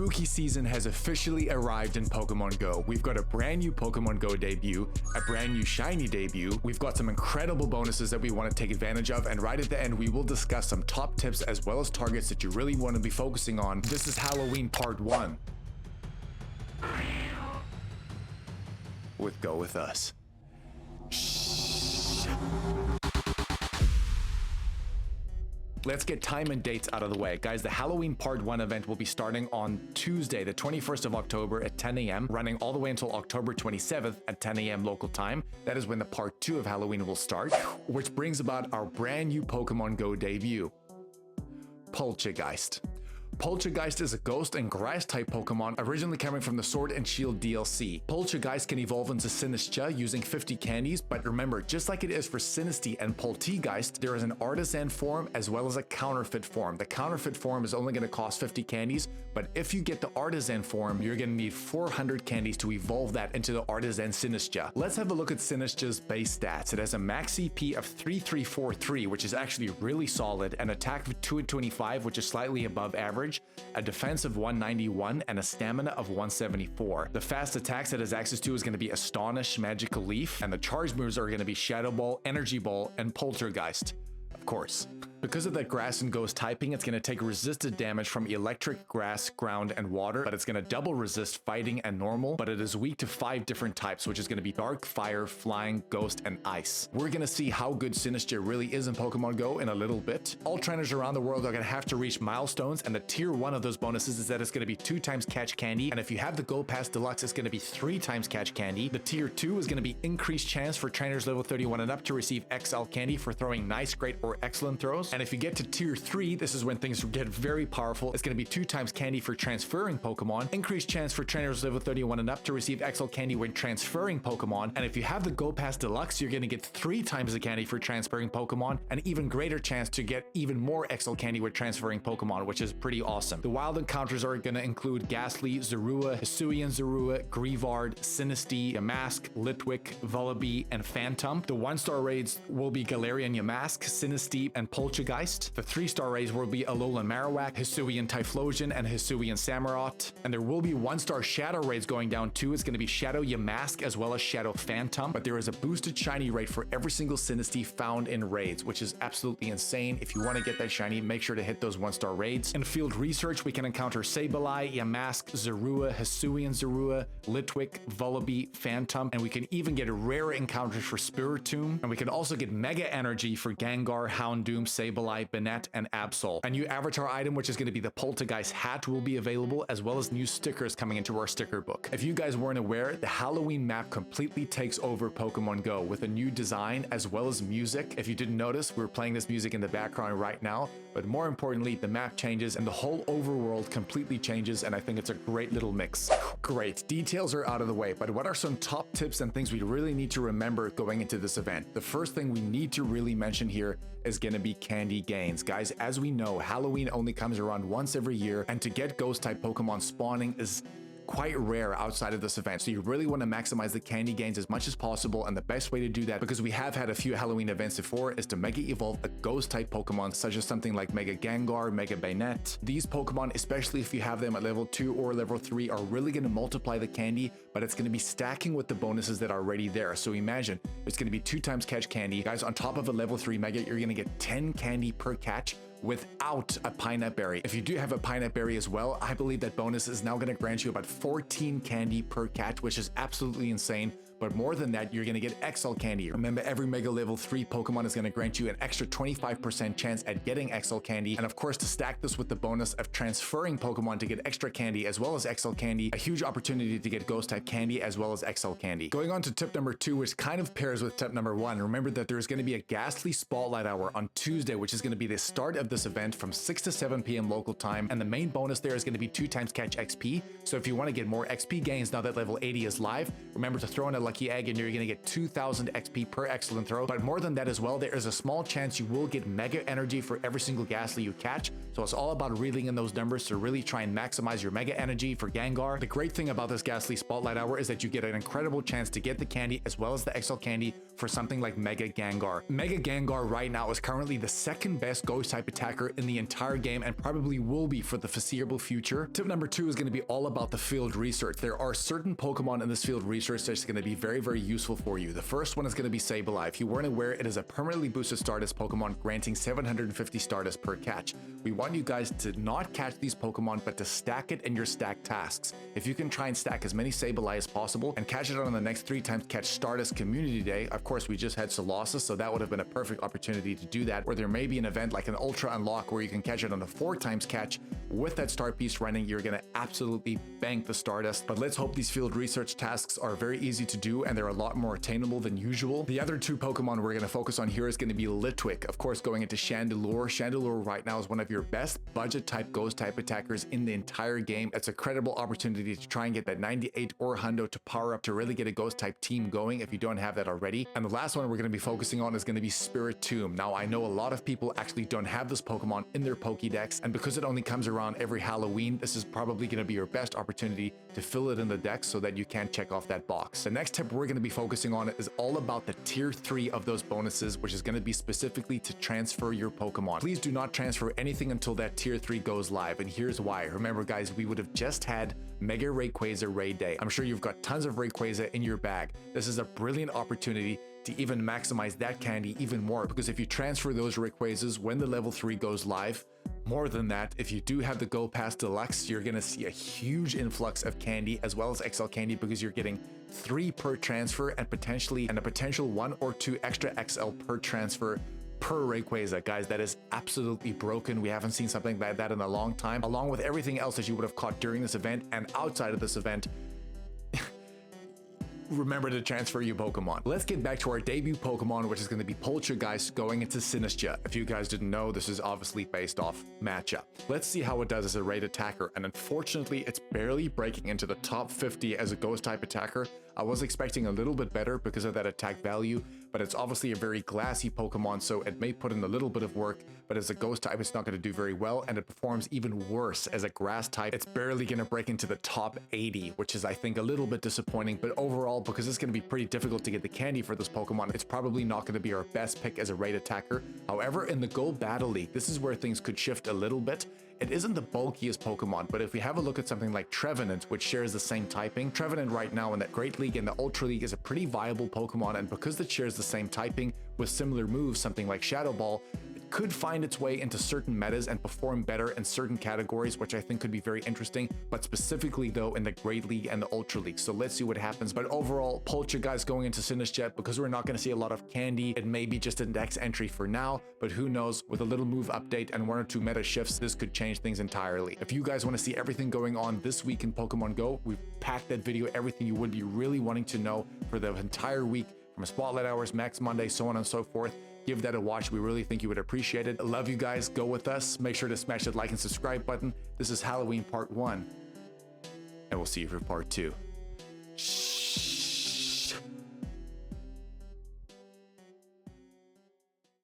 spooky season has officially arrived in Pokemon Go. We've got a brand new Pokemon Go debut, a brand new shiny debut. We've got some incredible bonuses that we want to take advantage of, and right at the end we will discuss some top tips as well as targets that you really want to be focusing on. This is Halloween Part 1 with Go With Us. Let's get time and dates out of the way. Guys, the Halloween Part 1 event will be starting on Tuesday, the 21st of October at 10 a.m., running all the way until October 27th at 10 a.m. local time. That is when the Part 2 of Halloween will start, which brings about our brand new Pokemon Go debut, Poltchageist. Poltchageist is a ghost and grass type Pokemon originally coming from the Sword and Shield DLC. Poltchageist can evolve into sinistea using 50 candies, but remember, just like it is for Sinistea and poltchageist, there is an artisan form as well as a counterfeit form. The counterfeit form is only going to cost 50 candies, but if you get the artisan form, you're going to need 400 candies to evolve that into the artisan sinistea. Let's have a look at Sinestea's base stats. It has a max CP of 3343, which is actually really solid, an attack of 225, which is slightly above average, a defense of 191, and a stamina of 174. The fast attacks it has access to is going to be Astonish, Magical Leaf, and the charge moves are going to be Shadow Ball, Energy Ball, and Poltergeist. Of course. Because of that grass and ghost typing, it's going to take resisted damage from electric, grass, ground, and water, but it's going to double resist fighting and normal, but it is weak to 5 different types, which is going to be dark, fire, flying, ghost, and ice. We're going to see how good Sinistea really is in Pokemon Go in a little bit. All trainers around the world are going to have to reach milestones, and the tier 1 of those bonuses is that it's going to be 2 times catch candy, and if you have the Go Pass Deluxe, it's going to be 3 times catch candy. The tier 2 is going to be increased chance for trainers level 31 and up to receive XL candy for throwing nice, great, or excellent throws. And if you get to tier 3, this is when things get very powerful. It's going to be 2 times candy for transferring Pokemon, increased chance for trainers level 31 and up to receive XL candy when transferring Pokemon, and if you have the Go Pass Deluxe, you're going to get 3 times the candy for transferring Pokemon, and even greater chance to get even more XL candy with transferring Pokemon, which is pretty awesome. The wild encounters are going to include Ghastly, Zorua, Hisuian Zorua, Grievard, Sinistea, Yamask, Litwick, Vullaby, and Phantom. The 1-star raids will be Galarian Yamask, Sinistea, and Poltchageist. The 3-star raids will be Alolan Marowak, Hisuian Typhlosion, and Hisuian Samurott. And there will be 1-star Shadow raids going down too. It's going to be Shadow Yamask as well as Shadow Phantom. But there is a boosted shiny rate for every single Sinistea found in raids, which is absolutely insane. If you want to get that shiny, make sure to hit those 1-star raids. In field research, we can encounter Sableye, Yamask, Zorua, Hisuian Zorua, Litwick, Vullaby, Phantom, and we can even get rare encounters for Spiritomb. And we can also get Mega Energy for Gengar, Houndoom, Sableye, Banette, and Absol. A new avatar item, which is going to be the Poltergeist hat, will be available, as well as new stickers coming into our sticker book. If you guys weren't aware, the Halloween map completely takes over Pokemon Go with a new design as well as music. If you didn't notice, we're playing this music in the background right now, but more importantly, the map changes and the whole overworld completely changes, and I think it's a great little mix. Great, details are out of the way, but what are some top tips and things we really need to remember going into this event? The first thing we need to really mention here is going to be candy gains. Guys, as we know, Halloween only comes around once every year, and to get ghost type Pokemon spawning is quite rare outside of this event, so you really want to maximize the candy gains as much as possible, and the best way to do that, because we have had a few Halloween events before, is to Mega Evolve a ghost type Pokemon, such as something like Mega Gengar, Mega Banette. These Pokemon, especially if you have them at level 2 or level 3, are really going to multiply the candy, but it's going to be stacking with the bonuses that are already there. So imagine it's going to be 2 times catch candy. Guys, on top of a level 3 Mega, you're going to get 10 candy per catch without a Pineapple Berry. If you do have a Pineapple Berry as well, I believe that bonus is now going to grant you about 14 candy per catch, which is absolutely insane. But more than that, you're going to get XL candy. Remember, every Mega Level 3 Pokemon is going to grant you an extra 25% chance at getting XL candy. And of course, to stack this with the bonus of transferring Pokemon to get extra candy as well as XL candy, a huge opportunity to get Ghost type candy as well as XL candy. Going on to tip number 2, which kind of pairs with tip number 1. Remember that there's going to be a Ghastly Spotlight Hour on Tuesday, which is going to be the start of this event from 6 to 7 p.m. local time. And the main bonus there is going to be 2 times catch XP. So if you want to get more XP gains now that level 80 is live, remember to throw in a lucky egg and you're going to get 2000 XP per excellent throw. But more than that as well, there is a small chance you will get Mega Energy for every single Ghastly you catch. So So it's all about reeling in those numbers to really try and maximize your Mega Energy for Gengar. The great thing about this Ghastly Spotlight Hour is that you get an incredible chance to get the candy as well as the XL candy for something like Mega Gengar. Mega Gengar right now is currently the second best ghost type attacker in the entire game and probably will be for the foreseeable future. Tip number 2 is going to be all about the field research. There are certain Pokemon in this field research that's going to be very, very useful for you. The first one is going to be Sableye. If you weren't aware, it is a permanently boosted Stardust Pokemon granting 750 Stardust per catch. We want you guys to not catch these Pokemon, but to stack it in your stack tasks. If you can try and stack as many Sableye as possible and catch it on the next 3 times catch Stardust Community Day, of course we just had Colossus, so that would have been a perfect opportunity to do that, or there may be an event like an Ultra Unlock where you can catch it on a 4 times catch. With that star piece running, you're going to absolutely bank the Stardust. But let's hope these field research tasks are very easy to do and they're a lot more attainable than usual. The other 2 Pokemon we're going to focus on here is going to be Litwick, of course going into Chandelure. Chandelure right now is one of your best budget type ghost type attackers in the entire game. It's a credible opportunity to try and get that 98 or hundo to power up to really get a ghost type team going if you don't have that already. And the last one we're going to be focusing on is going to be Spiritomb. Now I know a lot of people actually don't have this Pokemon in their Pokédex, and because it only comes around every Halloween, this is probably going to be your best opportunity to fill it in the deck so that you can check off that box. The next tip we're going to be focusing on is all about the tier 3 of those bonuses, which is going to be specifically to transfer your Pokemon. Please do not transfer anything until that tier 3 goes live, and here's why. Remember guys, we would have just had Mega Rayquaza Raid Day. I'm sure you've got tons of Rayquaza in your bag. This is a brilliant opportunity to even maximize that candy even more, because if you transfer those Rayquazas when the level 3 goes live, more than that, if you do have the Go Pass Deluxe, you're going to see a huge influx of candy as well as XL candy, because you're getting 3 per transfer and a potential 1 or 2 extra XL per transfer per Rayquaza. Guys, that is absolutely broken. We haven't seen something like that in a long time, along with everything else that you would have caught during this event and outside of this event. Remember to transfer your Pokemon. Let's get back to our debut Pokemon, which is going to be Poltchageist going into Sinistea. If you guys didn't know, this is obviously based off matchup. Let's see how it does as a raid attacker, and unfortunately it's barely breaking into the top 50 as a ghost type attacker. I was expecting a little bit better because of that attack value, but it's obviously a very glassy Pokemon, so it may put in a little bit of work, but as a ghost type it's not going to do very well, and it performs even worse as a grass type. It's barely going to break into the top 80, which is I think a little bit disappointing, but overall, because it's going to be pretty difficult to get the candy for this Pokemon, it's probably not going to be our best pick as a raid attacker. However, in the Go Battle League, this is where things could shift a little bit. It isn't the bulkiest Pokemon, but if we have a look at something like Trevenant, which shares the same typing, Trevenant right now in that Great League and the Ultra League is a pretty viable Pokemon, and because it shares the same typing with similar moves, something like Shadow Ball, could find its way into certain metas and perform better in certain categories, which I think could be very interesting, but specifically though in the Great League and the Ultra League. So let's see what happens. But overall, Poltchageist going into Sinistea, because we're not going to see a lot of candy, it may be just a dex entry for now, but who knows, with a little move update and 1 or 2 meta shifts, this could change things entirely. If you guys want to see everything going on this week in Pokemon Go, we've packed that video, everything you would be really wanting to know for the entire week, from Spotlight Hours, Max Monday, so on and so forth. Give that a watch. We really think you would appreciate it. I love you guys. Go with us. Make sure to smash that like and subscribe button. This is Halloween Part 1, and we'll see you for Part 2.